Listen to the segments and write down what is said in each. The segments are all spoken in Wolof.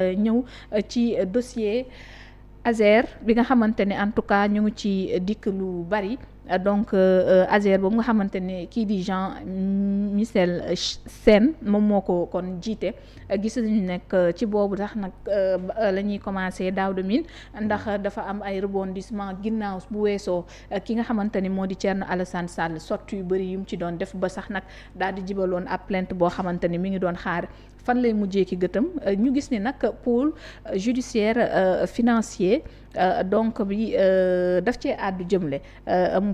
ñëw ci dossier Azer bi nga xamante ne en tout cas ñu ngi ci dikk lu bari donc Azer boobu nga xamante ne kii di Jean Michel Sène moom moo ko kon jiite gis nañu nekk ci boobu tax nag la ñuy commencé daaw de mine ndax dafa am ay rebondissement ginnaaw bu weesoo ki nga xamante ni moo di Thierno Alassane Sall sotti yu bëri yu mu ci doon def ba sax nag daal di jibaloon ab plainte boo xamante ni mi ngi doon xaar fan lay mujjee ki gëtam ñu gis ni nag pôle judiciaire financier donc bi daf cee àddu jëmle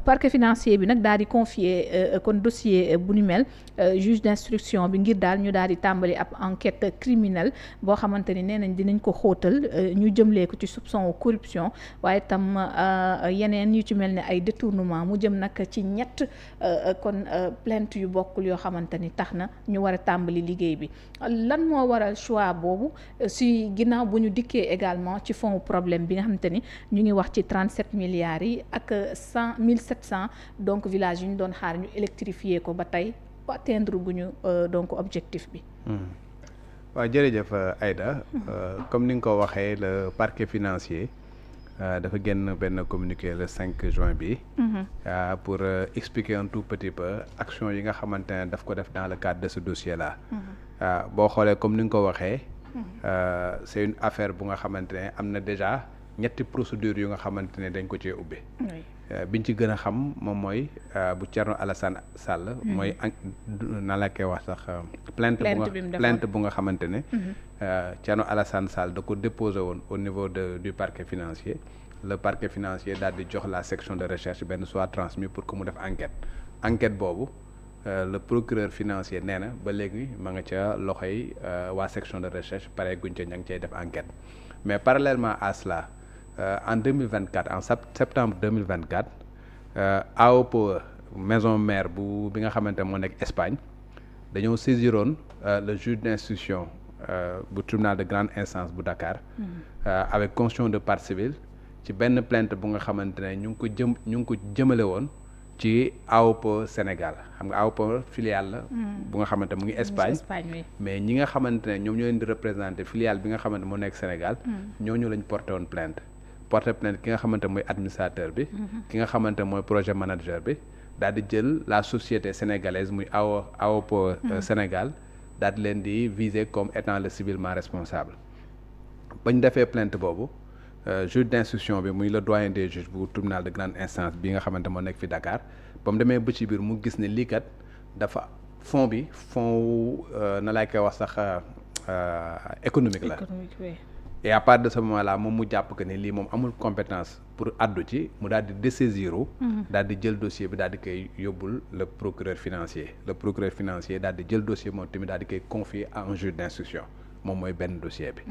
parquet financier bi nag daal di confier kon dossier bu ni mel juge d'instruction bi ngir daal ñu daal di tàmbali ab enquête criminelle boo xamante ni nee nañ dinañ ko xóotal ñu jëmlee ko ci soupçon corruption waaye tam yeneen yu ci mel ne ay détournement mu jëm nag ci ñett kon plainte yu bokkul yoo xamante ni tax na ñu war a tàmbali liggéey bi lan moo waral choix boobu si ginnaaw bu ñu dikkee également ci fond problème bi nga xamante ni ñu ngi wax ci 37 milliards yi ak 1700 donc villages yu ñu doon xaar ñu électrifier ko ba tey atteindre gu ñu donc objectif bi. waaw jërëjëf Aïda comme ni nga ko waxee le parquet financier dafa génn benn communiqué le 5 juin bi pour expliquer un tout petit peu action yi nga xamante ne daf ko def dans le cadre de ce dossier là. boo xoolee comme ni nga ko waxee c'est une affaire bu nga xamante ne am na déjà ñetti procédures yu nga xamante ne dañ ko cee ubbi biñ ci gën a xam moom mooy bu Thierno Alassane Sall mooy na la koy wax sax plainte bu nga xamante ne Thierno Alassane Sall da ko déposé woon au niveau du parquet financier le parquet financier daal di jox la section de recherche benn soit transmis pour que mu def enquête boobu le procureur financier nee na ba léegi ma nga ca loxoy waa section de recherche pare guñ ca ña ngi cay def enquête mais parallèlement à cela en 2024 en septembre 2024 AOPE maison mère bi nga xamante moo nekk Espagne dañoo saisiroon le juge d'instruction bu tribunal de grande instance bu Dakar avec constitution de partie civile ci benn plainte bu nga xamante ne ñu ngi ko jëmale woon ci AOPE Sénégal xam nga AOPE filiale la bu nga xamante mu ngi Espagne mais ñi nga xamante ne ñoom ñoo leen di représenter filiale bi nga xamante moo nekk Sénégal ñooñu lañ porté woon plainte ki nga xamante mooy administrateur bi ki nga xamante mooy projet manager bi daal di jël la société sénégalaise muy AOPE Sénégal daal di leen di viser comme étant le civilement responsable bañ defee plainte boobu juge d'instruction bi muy le doyen des juges bu tribunal de grande instance bi nga xamante moo nekk fi Dakar ba mu demee ba ci biir mu gis ne lii kat dafa fond na laay koy wax sax économique la et à part de ce moment là moom mu jàpp que ne lii moom amul compétence pour addu ci mu daal di dessaisiru daal di jël dossier bi daal di koy yóbbul le procureur financier daal di jël dossier moom tamit daal di koy confier à un juge d'instruction moom mooy benn dossier bi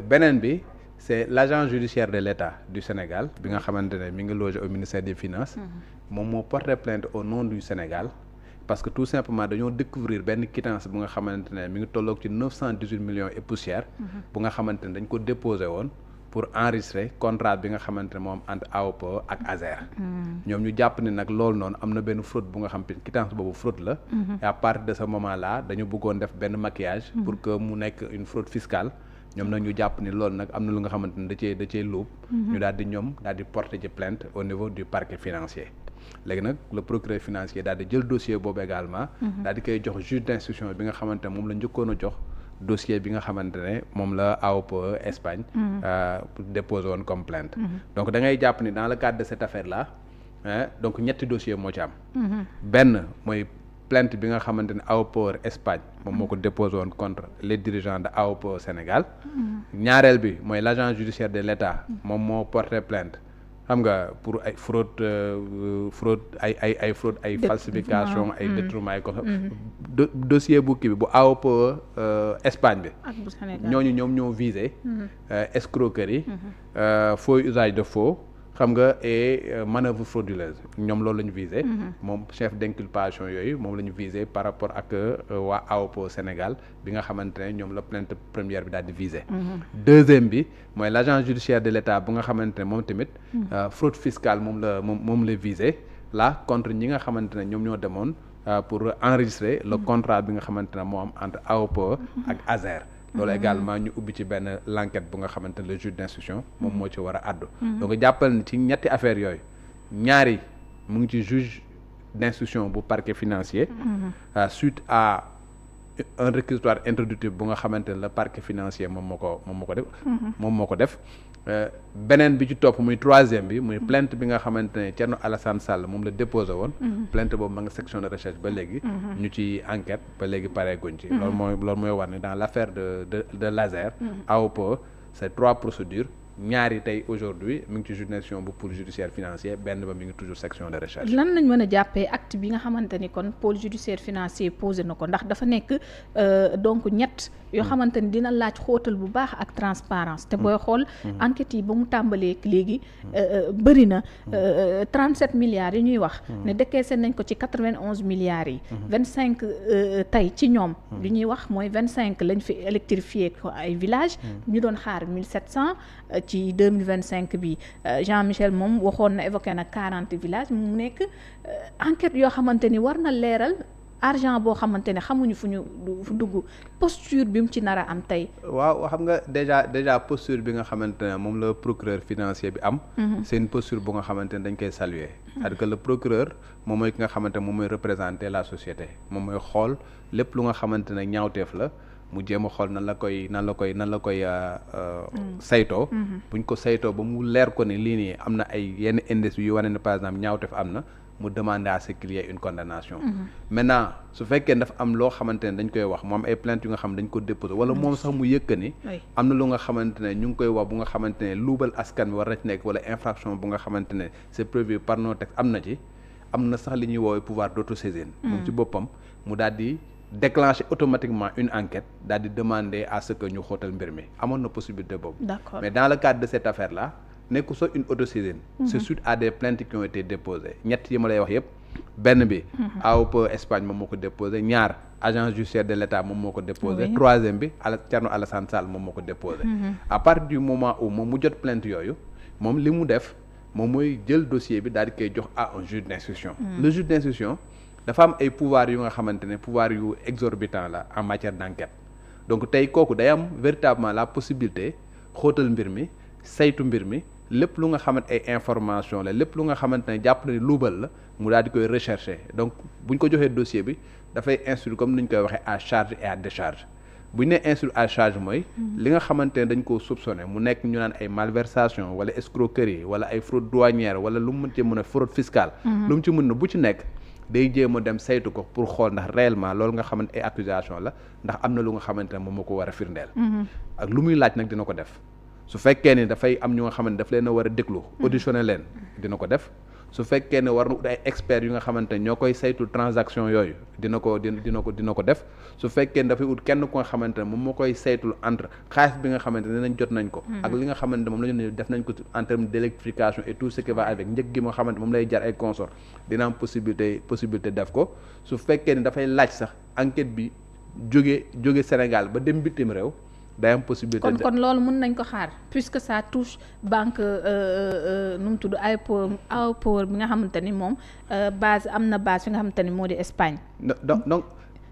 beneen bi c'est l'agent judiciaire de l'État du Sénégal bi nga xamante ne mi ngi logé au ministère des Finances moom moo porté plainte au nom du Sénégal parce que tout simplement dañoo découvrir benn quittance bu nga xamante ne mi ngi tolloog ci 918 millions et poussière bu nga xamante ne dañ ko déposé woon pour enregistrer contrat bi nga xamante ne moom entre AOPE ak Azer ñoom ñu jàpp ne nag loolu noonu am na benn fraude bu nga xam ne quittance boobu fraude la et à partir de ce moment là dañu bëggoon def benn maquillage pour que mu nekk une fraude fiscale ñoom nag ñu jàpp ni loolu nag am na lu nga xamante ne da cee luub ñu daal di porter ci plainte au niveau du parquet financier léegi nag le procureur financier daal di jël dossier boobu également daal di koy jox juge d'instruction bi nga xamante ne moom la njëkkoon a jox dossier bi nga xamante ne moom la AOPE Espagne déposé woon comme plainte donc da ngay jàpp ni dans le cadre de cette affaire là donc ñetti dossier moo ci am benn mooy plainte bi nga xamante ne AOPE Espagne moom moo ko déposé woon contre les dirigeants de AOPE Sénégal ñaareel bi mooy l'agent judiciaire de l'État moom moo porté plainte xam nga pour ay fraude ay fraude ay falsification ay détournement ay ko dossier bu kii bi bu AOPE Espagne bi ñoom ñoo visé escroquerie faux usage de faux xam nga et manœuvre frauduleuse ñoom loolu la ñu visé moom chef d'inculpation yooyu moom la ñu visé par rapport ak waa AOPE Sénégal bi nga xamante ne ñoom la plainte première bi daal di visé deuxième bi mooy l'agent judiciaire de l'État bu nga xamante ne moom tamit fraude fiscale moom la visé là contre ñi nga xamante ne ñoom ñoo demoon pour enregistrer le contrat bi nga xamante ne moo am entre AOPE ak Azer loolu également ñu ubbi ci benn l'enquête bu nga xamante ne le juge d'instruction moom moo ci war a àddu donc jàppal ni ci ñetti affaires yooyu ñaari mu ngi ci juge d'instruction bu parquet financier suite à un réquisitoire introductif bu nga xamante ne le parquet financier moom moo ko def beneen bi ci topp muy troisième bi muy plainte bi nga xamante ne Thierno Alassane Sall moom la déposé woon plainte boobu ma nga section de recherche ba léegi ñu ci enquête ba léegi paree guñ ci loolu mooy war ne dans l'affaire de Lazer AOPE c'est 3 procédures ñaari tey aujourd'hui mi ngi ci juridiction bu pôle judiciaire financier benn ba mi ngi toujours section de recherche. lan lañ mën a jàppee acte bi nga xamante ni kon pôle judiciaire financier posé na ko ndax dafa nekk donc ñett yoo xamante ni dina laaj xóotal bu baax ak transparence te booy xool enquête yi ba mu tàmbalee léegi bëri na 37 milliards yi ñuy wax ne décaissé nañ ko ci 91 milliards yi 25 tey ci ñoom li ñuy wax mooy 25 lañ fi électrifié ko ay village ñu doon xaar 1700 ci 2025 bi Jean-Michel moom waxoon na évoqué na 40 villages mu nekk enquête yoo xamante ni war na leeral argent boo xamante ne xamuñu fu ñu dugg posture bi mu ci nar a am tey. waaw xam nga déjà posture bi nga xamante ne moom la procureur financier bi am. c'est une posture bu nga xamante ne dañ koy saluer. c'est-à-dire que le procureur moom mooy ki nga xamante ne moom mooy représenter la société moom mooy xool lépp lu nga xamante ne ñaawteef la. mu jéem a xool nan la koy saytoo buñ ko saytoo ba mu leer ko ne lii nii am na ay yenn indices yu wane ne par exemple ñaawteef am na mu demander à ce qu'il y ait une condamnation maintenant su fekkee dafa am loo xamante ne dañ koy wax mu am ay plaintes yu nga xam dañ ko déposé wala moom sax mu yëkka ni am na lu nga xamante ne ñu ngi koy wax bu nga xamante ne luubal askan bi war na ci nekk wala infraction bu nga xamante ne c'est prévu par nos textes am na ci am na sax li ñuy woowee pouvoir d'autosaisine moom ci boppam mu daal di déclencher automatiquement une enquête daal di demander à ce que ñu xóotal mbir mi amoon na possibilité boobu. D'accord. Mais dans le cadre de cette affaire là nekku soo une autosaisine. C'est suite à des plaintes qui ont été déposées ñett yi ma lay wax yëpp benn bi. AOPE Espagne moom moo ko déposé ñaar agence judiciaire de l'État moom moo ko déposé. Troisième bi Thierno Alassane Sall moom moo ko déposé. À partir du moment où moom mu jot plainte yooyu moom li mu def moom mooy jël dossier bi daal di koy jox à un juge d'instruction. Le juge d'instruction dafa am ay pouvoir yu nga xamante ne pouvoir yu exorbitant la en matière d'enquête donc tey kooku day am véritablement la possibilité xóotal mbir mi saytu mbir mi lépp lu nga xamante ay information la lépp lu nga xamante ne jàpp na ni luubal la mu daal di koy rechercher donc buñ ko joxee dossier bi dafay instruire comme ni ñu koy waxee à charge et à décharge bu ñu nee instruire à charge mooy li nga xamante ne dañ koo soupçonné mu nekk ñu naan ay malversation wala escroquerie wala ay fraude douanière wala lu mu ci mën a fraude fiscale lu mu ci mën na bu ci nekk day jéem a dem saytu ko pour xool ndax réellement loolu nga xamante ay accusation la ndax am na lu nga xamante ne moom moo ko war a firndeel ak lu muy laaj nag dina ko def su fekkee ne dafay am ñu nga xamante daf leen a war a déglu auditionné leen dina ko def su fekkee ne war na ut ay experts yu nga xamante ne ñoo koy saytu transaction yooyu dina ko def su fekkee ne dafay ut kenn ku nga xamante ne moom moo koy saytul entre xaalis bi nga xamante ne nañ jot nañ ko ak li nga xamante ne moom la ñu def nañ ko en termes d'électrification et tout ce qui va avec njëg gi nga xamante moom lay jar ay consort dina am possibilité def ko su fekkee ne dafay laaj sax enquête bi jóge Sénégal ba dem bitim réew day am possibilité kon loolu mën nañ ko xaar puisque ça touche banque nu mu tudd AOPE bi nga xamante ni moom base am na base fi nga xamante ni moo di Espagne. donc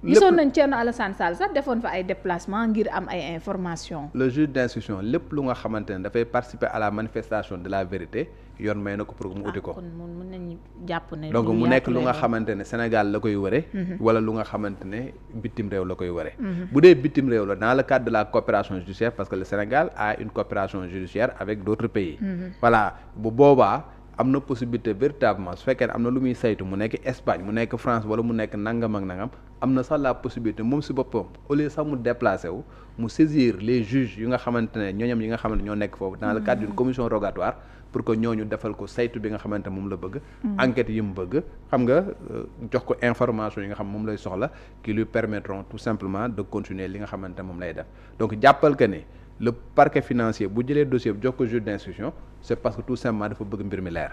gisoon nañ Thierno Alassane Sall sax defoon fa ay déplacement ngir am ay information le juge d'instruction lépp lu nga xamante ne dafay participer à la manifestation de la vérité yoon may na ko pour mu uti ko. kon mën nañu jàpp ne. donc mu nekk lu nga xamante ne Sénégal la koy wëre wala lu nga xamante ne bitim réew la koy wëre bu dee bitim réew la dans le cadre de la coopération judiciaire parce que le Sénégal a une coopération judiciaire avec d'autres pays. Voilà bu boobaa am na possibilité véritablement su fekkee ne am na lu muy saytu mu nekk Espagne mu nekk France wala mu nekk nangam ak nangam am na sax la possibilité moom si boppam au lieu sax mu déplacé wu mu saisir les juges yu nga xamante ne ñooñam yi nga xamante ñoo nekk foofu dans le cadre d'une commission rogatoire pour que ñooñu defal ko saytu bi nga xamante moom la bëgg enquête yi mu bëgg xam nga jox ko information yi nga xam moom lay soxla qui lui permettront tout simplement de continuer li nga xamante moom lay def donc jàppal que ne le parquet financier bu jëlee dossier bi jox ko juge d'instruction c'est parce que tout simplement dafa bëgg mbir mi leer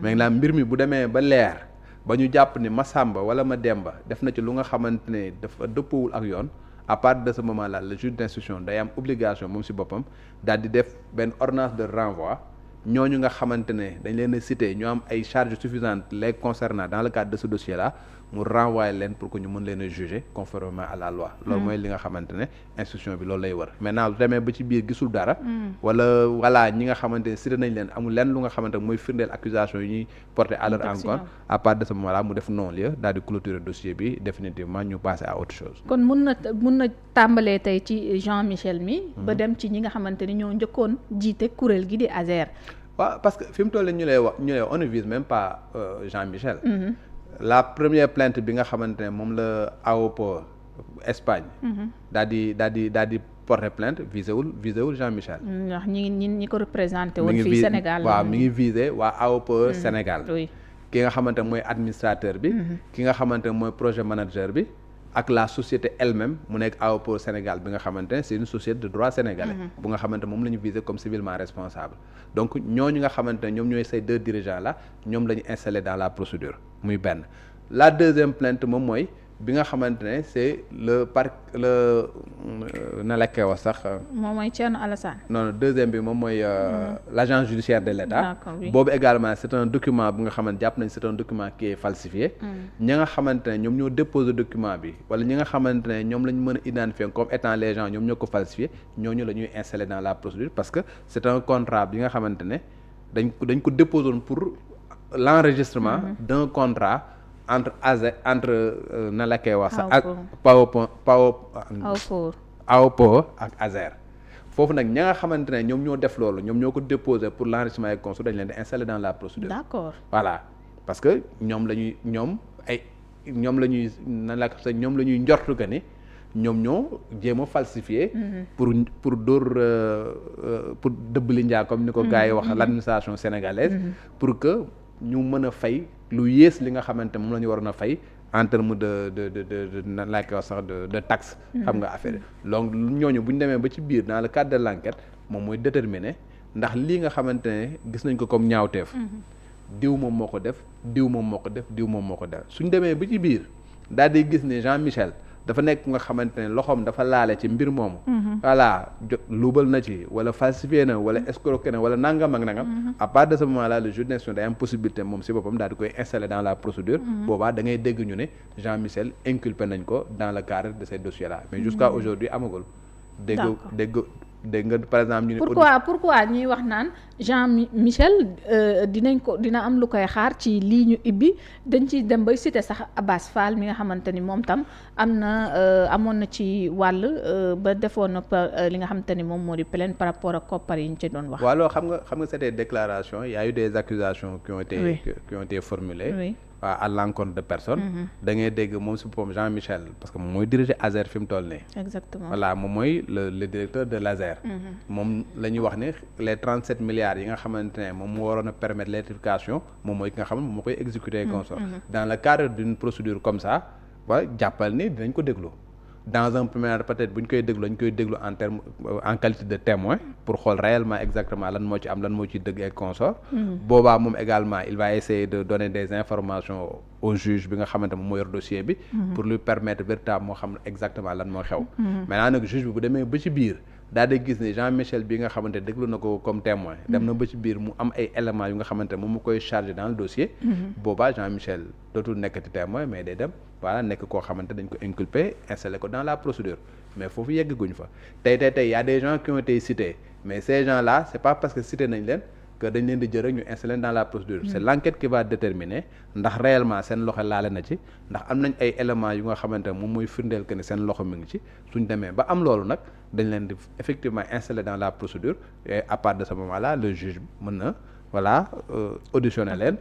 mais la mbir mi bu demee ba leer ba ñu jàpp ni Massamba wala Mademba def na ci lu nga xamante ne dafa dëppawul ak yoon à partir de ce moment là le juge d'instruction day am obligation moom ci boppam daal di def benn ordonnance de renvoi ñooñu nga xamante ne dañ leen a cité ñu am ay charges suffisantes les concernant dans le cadre de ce dossier là mu renvoyer leen pour que ñu mën leen a juger conformément à la loi. loolu mooy li nga xamante ne instruction bi loolu lay wër maintenant lu demee ba ci biir gisul dara. wala voilà ñi nga xamante ne cité nañ leen amul lenn lu nga xamante ne mooy firndeel accusation yi ñuy porter à leur encontre à partir de ce moment là mu def non-lieu daal di clôturer dossier bi définitivement ñu passer à autre chose. kon mun na tàmbalee tey ci Jean-Michel mi. ba dem ci ñi nga xamante ni ñoo njëkkoon jiite kuréel gi di ASER. waaw parce que fi mu toll ñu lay wax on ne vise même pas Jean-Michel. La première plainte bi nga xamante ne moom la AOPO Espagne. daal di porter plainte visé wul Jean-Michel. ndax ñi ko représenté woon fii Sénégal. waaw mi ngi visé waa AOPO Sénégal. ki nga xamante ne mooy administrateur bi. ki nga xamante ne mooy projet manager bi. ak la société elle-même mu nekk AOPO Sénégal bi nga xamante ne c'est une société de droit sénégalais. bu nga xamante moom la ñu visé comme civilement responsable. donc ñooñu nga xamante ne ñoom ñooy ces deux dirigeants là ñoom la ñu installé dans la procédure muy benn. la deuxième plainte moom mooy bi nga xamante ne c'est na la koy wax sax. moom mooy Thierno Alassane. non deuxième bi moom mooy l'agence judiciaire de l'État. boobu également c'est un document bu nga xamante jàpp nañ c'est un document qui est falsifié. ñi nga xamante ne ñoom ñoo déposé document bi wala ñi nga xamante ne ñoom la ñu mën a identifier comme étant les gens ñoom ñoo ko falsifié ñooñu la ñuy installer dans la procédure parce que c'est un contrat bi nga xamante ne dañ ko déposé woon pour l'enregistrement d'un contrat. entre na la koy wax sax ak AOPO ak ASER foofu nag ña nga xamante ne ñoom ñoo def loolu ñoom ñoo ko déposé pour l'enregistrement et conso dañ leen di installer dans la procédure. D'accord. Voilà parce que ñoom la ñuy njortu que ni ñoom ñoo jéem a falsifier. pour dóor pour dëbbali njaa comme ni ko gars yi wax l'administration sénégalaise. pour que ñu mën a fay lu yées li nga xamante moom la ñu waroon a fay en terme de nan laa koy wax sax de taxe. xam nga affaire donc ñooñu bu ñu demee ba ci biir dans le cadre de l'enquête moom mooy déterminer ndax lii nga xamante ne gis nañ ko comme ñaawteef. diw moom moo ko def diw moom moo ko def diw moom moo ko def suñ demee ba ci biir daal di gis ne Jean-Michel dafa nekk nga xamante ne loxoom dafa laale ci mbir moomu. voilà luubal na ci wala falsifié na wala escroqué na wala nangam ak nangam. à partir de ce moment là le juge d'instruction day am possibilité moom si boppam daal di koy installer dans la procédure. boobaa da ngay dégg ñu ne Jean-Michel inculpé nañ ko dans le cadre de ces dossiers là mais jusqu'à aujourd'hui amagul. dégg nga par exemple ñu ne. pourquoi ñuy wax naan Jean-Michel dina am lu koy xaar ci lii ñu ibbi dañ ci dem bay citer sax Abass Fall mi nga xamante ni moom tam amoon na ci wàll ba defoon na li nga xamante ni moom moo di plainte par rapport ak koppar yi ñu ci doon wax. waaw loolu xam nga c'était déclaration il y a eu des accusations qui ont été formulées. Oui. waaw à l'encontre de personnes. da ngay dégg moom si boppam Jean-Michel parce que moom mooy diriger ASER fi mu toll nii. exactement voilà moom mooy le directeur de l'ASER. moom la ñuy wax ne les 37 milliards yi nga xamante ne moom moo waroon a permettre l'électrification moom mooy ki nga xam ne moom moo koy exécuter consort. dans le cadre d'une procédure comme ça waa jàppal ni dinañ ko déglu. dans un premier temps peut-être bu ñu koy déglu dañ koy déglu en qualité de témoin pour xool réellement exactement lan moo ci am lan moo ci dëgg et consort. boobaa moom également il va essayer de donner des informations au juge bi nga xamante moom moo yor dossier bi. pour lui permettre véritablement moo xam exactement lan moo xew. maintenant nag juge bi bu demee ba ci biir daal di gis ne Jean-Michel bi nga xamante déglu na ko comme témoin. dem na ba ci biir mu am ay éléments yu nga xamante moom mu koy chargé dans le dossier. boobaa Jean-Michel dootul nekkati témoin mais day dem. voilà nekk koo xamante dañ ko inculpé installé ko dans la procédure mais foofu yegguñ fa tey y a des gens qui ont été cités mais ces gens là c'est pas parce que cité nañ leen que dañ leen di jël rek ñu installé dans la procédure c'est l'enquête qui va déterminer ndax réellement seen loxo laale na ci ndax am nañ ay éléments yu nga xamante ne moom mooy firndeel que ne seen loxo mi ngi ci suñ demee ba am loolu nag dañ leen di effectivement installé dans la procédure et à partir de ce moment là le juge mën na voilà auditionner leen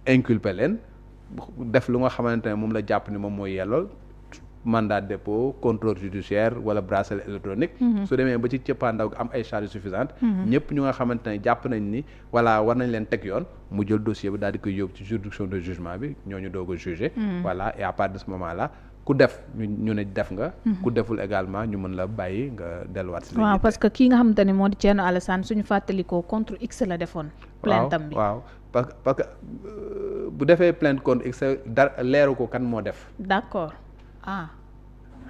inculper leen def lu nga xamante ne moom la jàpp ni moom mooy yellool mandat de dépôt contrôle judiciaire wala bracelet électronique. su demee ba ci cëppaandaw am ay charges suffisantes. ñëpp ñu nga xamante ne jàpp nañ ni voilà war nañ leen teg yoon mu jël dossier bi daal di koy yóbbu ci juridiction de jugement bi ñooñu doog a juger. voilà et à partir de ce moment là ku def ñu ne def nga. ku deful également ñu mën la bàyyi nga delluwaat si. waaw parce que kii nga xamante ne moo di Thierno Alassane suñu fàttalikoo contre X la defoon. plainte am bi waaw parce que bu defee plainte contre X dara leeru ko kan moo def. d'accord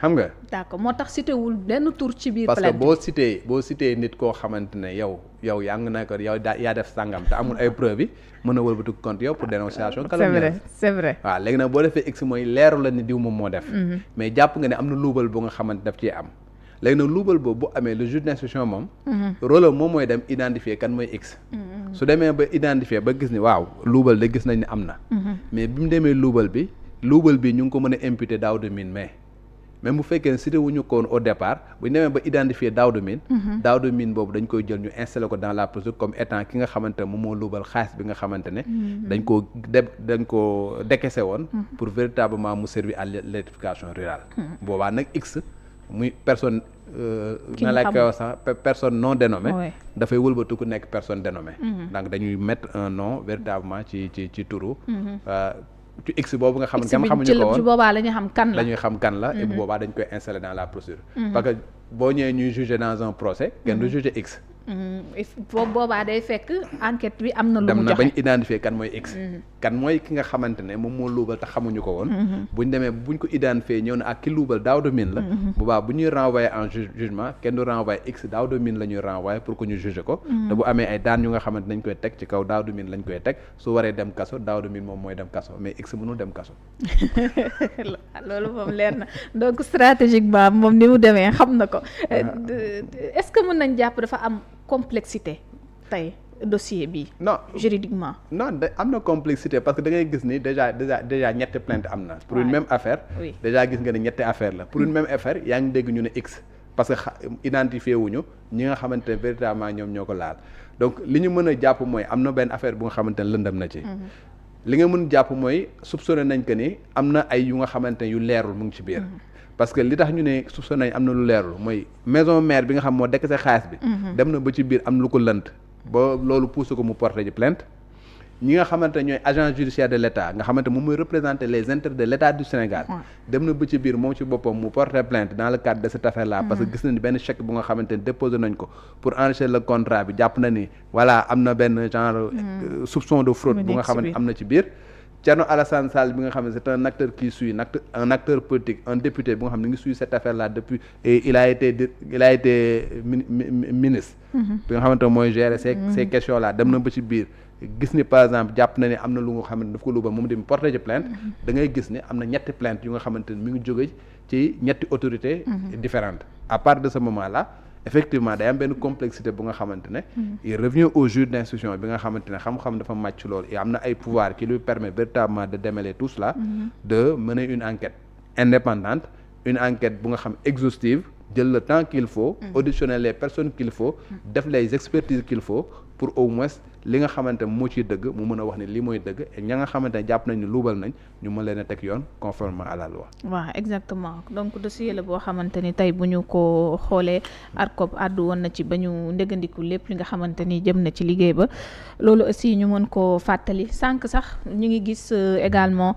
xam nga. d'accord moo tax cité wul benn tur ci biir parce plainte que boo cité nit koo xamante ne yow yaa ngi na ko yow yaa def sàngam te amul ay preuve yi mën a wëlbatu compte yow pour dénonciation calomnieuse. c'est vrai waaw léegi nag boo defee x mooy leeru la ni diw moom moo def. mais jàpp nga ne am na luubal bu nga xamante daf ciy am. léegi nag luubal boobu bu amee le juge d'instruction moom. rôle moom mooy dem identifier kan mooy x. su demee ba identifier ba gis ni waaw luubal de gis nañ ne am na. mais bi mu demee luubal bi ñu ngi ko mën a imputer Daouda Mine mais même bu fekkee ne cité wuñu ko woon au départ bu ñu demee ba identifier Daouda Mine. Daouda Mine boobu dañ koy jël ñu installé ko dans la procédure comme étant ki nga xamante ne moom moo luubal xaalis bi nga xamante ne. dañ koo décaissé woon. pour véritablement mu servir à l'électrification rurale. boobaa nag x muy personne. na la koy wax sax personne non dénommée. dafay wëlbatu ku nekk personne dénommée. donc dañuy mettre un nom véritablement ci turu. ci x boobu nga xamuñu ko woon boobaa la ñuy xam kan la dañuy xam kan la et bu boobaa dañ koy installer dans la procédure. parce que boo ñëwee ñuy juger dans un procès kenn du juger x. boobaa day fekk enquête bi am na lu mu dem na joxe bañ identifier kan mooy x. kan mooy ki nga xamante ne moom moo luubal te xamuñu ko woon. buñ demee buñ ko identifier ñëw na ak ki luubal Daouda Mine la. boobaa bu ñuy renvoyer en jugement kenn du renvoyer x Daouda Mine la ñuy renvoyer pour que ñu juger ko. te bu amee ay daan yu nga xamante nañ koy teg ci kaw Daouda Mine lañ koy teg su waree dem kaso Daouda Mine moom mooy dem kaso mais x mënul dem kaso. loolu moom leer na donc stratégiquement moom ni mu demee xam na ko est-ce que mën nañ jàpp dafa am complexité tey dossier bi non juridiquement non am na complexité parce que da ngay gis ni déjà ñetti plainte am na pour une même affaire déjà gis nga ne ñetti affaire la pour une même affaire yaa ngi dégg ñu ne x parce que identifié wuñu ñi nga xamante ne véritablement ñoom ñoo ko laal donc li ñu mën a jàpp mooy am na benn affaire bu nga xamante ne lëndëm na ci li nga mën jàpp mooy soupçonné nañ que ni am na ay yu nga xamante ne yu leerul mu ngi ci biir parce que li tax ñu ne soupçonné nañ am na lu leerul mooy maison mère bi nga xam moo dekk sa xaalis bi dem na ba ci biir am na lu ko lënt ba loolu poussé ko mu porter ji plainte ñi nga xamante ñooy agent judiciaire de l'État nga xamante moom mooy représenter les intérêts de l'État du Sénégal dem na ba ci biir moom ci boppam mu porter plainte dans le cadre de cette affaire là parce que gis na ni benn chèque bu nga xamante ne déposé nañ ko pour enrichir le contrat bi jàpp na ni voilà am na benn genre soupçon de fraude bu nga xamante am na ci biir Thierno Alassane Sall bi nga xam ne c'est un acteur qui suit un acteur politique un député bu nga xam ne ngi suit cette affaire là depuis et il a été ministre bi nga xamante mooy gérer ces questions là dem na ba ci biir gis ni par exemple jàpp na ne am na lu nga xamante daf ko luubal moom tamit porté ci plainte da ngay gis ne am na ñetti plainte yu nga xamante ne mi ngi jóge ci ñetti autorités différentes à partir de ce moment là effectivement day am benn complexité bu nga xamante ne il revient au juge d'instruction bi nga xamante ne xam-xam dafa màcc loolu et am na ay pouvoir qui lui permet véritablement de démêler tout cela de mener une enquête indépendante une enquête bu nga xam exhaustive jël le temps qu'il faut auditionner les personnes qu'il faut def les expertises qu'il faut pour au moins li nga xamante moo ciy dëgg mu mën a wax ni lii mooy dëgg et ña nga xamante ne jàpp nañ ni luubal nañ ñu mën leen a teg yoon conformément à la loi. waaw exactement donc dossier la boo xamante ni tey bu ñu ko xoolee ARCOP àddu woon na ci ba ñu ndégandiku lépp li nga xamante ni jëm na ci liggéey ba loolu aussi ñu mën koo fàttali sànq sax ñu ngi gis également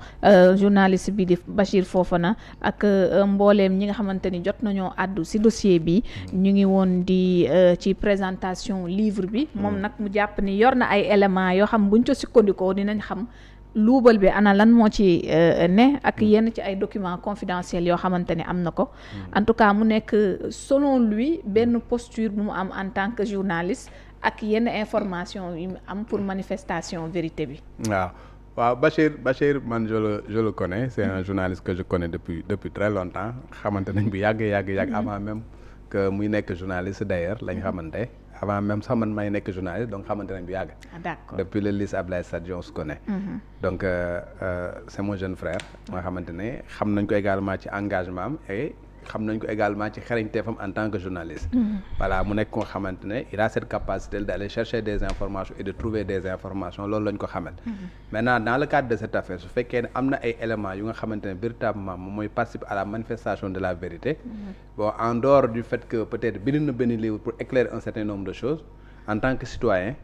journaliste bi di Bachir Fofana ak mbooleem ñi nga xamante ni jot nañoo àddu si dossier bi ñu ngi woon di ci présentation livre bi moom nag mu jàpp ni yor na ay éléments yoo xam buñ ca sukkandikoo dinañ xam luubal bi ana lan moo ci ne ak yenn ci ay documents confidentiels yoo xamante ne am na ko en tout cas mu nekk selon lui benn posture bu mu am en tant que journaliste ak yenn information yu mu am pour manifestation vérité bi. waaw Bachir man je le connais c'est un journaliste que je connais depuis très longtemps xamante nañ bu yàgg avant même que muy nekk journaliste d'ailleurs lañ xamante avant même sax man may nekk journaliste donc xamante nañ bu yàgg. D'accord. Depuis le lycée Abdoulaye Sadji on se connaît. Donc c'est mon jeune frère nga xamante ne xam nañ ko également ci engagement am et xam nañ ko également ci xarañteefam en tant que journaliste. Voilà mu nekk ko xamante ne il a cette capacité d'aller chercher des informations et de trouver des informations loolu lañ ko xamal. Maintenant dans le cadre de cette affaire su fekkee ne am na ay éléments yu nga xamante ne véritablement moom mooy participer à la manifestation de la vérité. Bon en dehors du fait que peut-être bind na benn livre pour éclairer un certain nombre de choses en tant que citoyen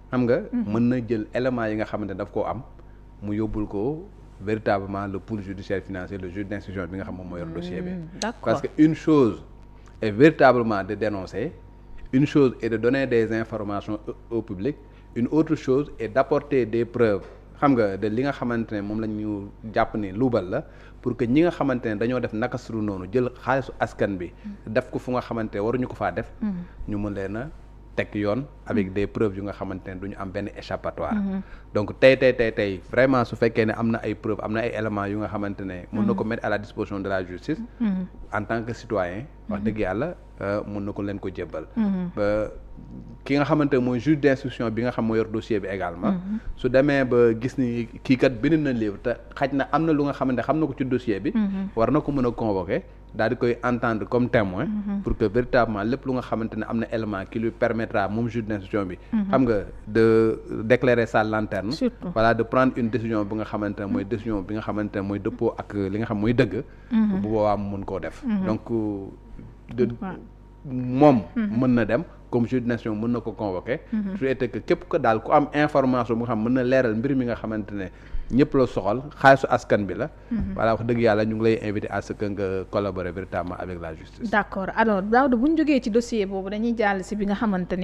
xam nga. mën na jël éléments yi nga xamante ne daf koo am mu yóbbul ko. Véritablement le pôle judiciaire financier le juge d'instruction bi nga xam moom moo yor dossier bi. Parce que une chose est véritablement de dénoncer une chose est de donner des informations au public une autre chose est d'apporter des preuves xam nga de li nga xamante ne moom la ñu jàpp ni luubal la pour que ñi nga xamante ne dañoo def naka suru noonu jël xaalisu askan bi def ko fu nga xamante ne waruñu ko faa def ñu mën leen a teg yoon avec des preuves yu nga xamante ne du ñu am benn échappatoire donc tey vraiment su fekkee ne am na ay preuves am na ay éléments yu nga xamante ne mën na ko mettre à la disposition de la justice en tant que citoyen wax dëgg yàlla mën na ko leen ko jébbal ba ki nga xamante ne mooy juge d'instruction bi nga xam moo yor dossier bi également su demee ba gis ni kii kat bind na livre te xaj na am na lu nga xamante xam na ko ci dossier bi war na ko mën a convoquer daal di koy entendre comme témoin pour que véritablement lépp lu nga xamante ne am na élément qui lui permettra moom juge d'instruction bi xam nga de d'éclairer sa lanterne voilà de prendre une décision bi nga xamante ne mooy décision bi nga xamante ne mooy dëppoo ak li nga xam mooy dëgg bu boobaa mu mën koo def donc moom mën na dem comme juge d'instruction mën na ko convoquer su été que képp ko daal ku am information bu nga xam mën na leeral mbir mi nga xamante ne ñëpp la soxal xaalisu askan bi la voilà wax dëgg yàlla ñu ngi lay inviter à ce que nga collaborer véritablement avec la justice. D'accord alors Daouda bu ñu jógee ci dossier boobu dañuy jàll si bi nga xamante ne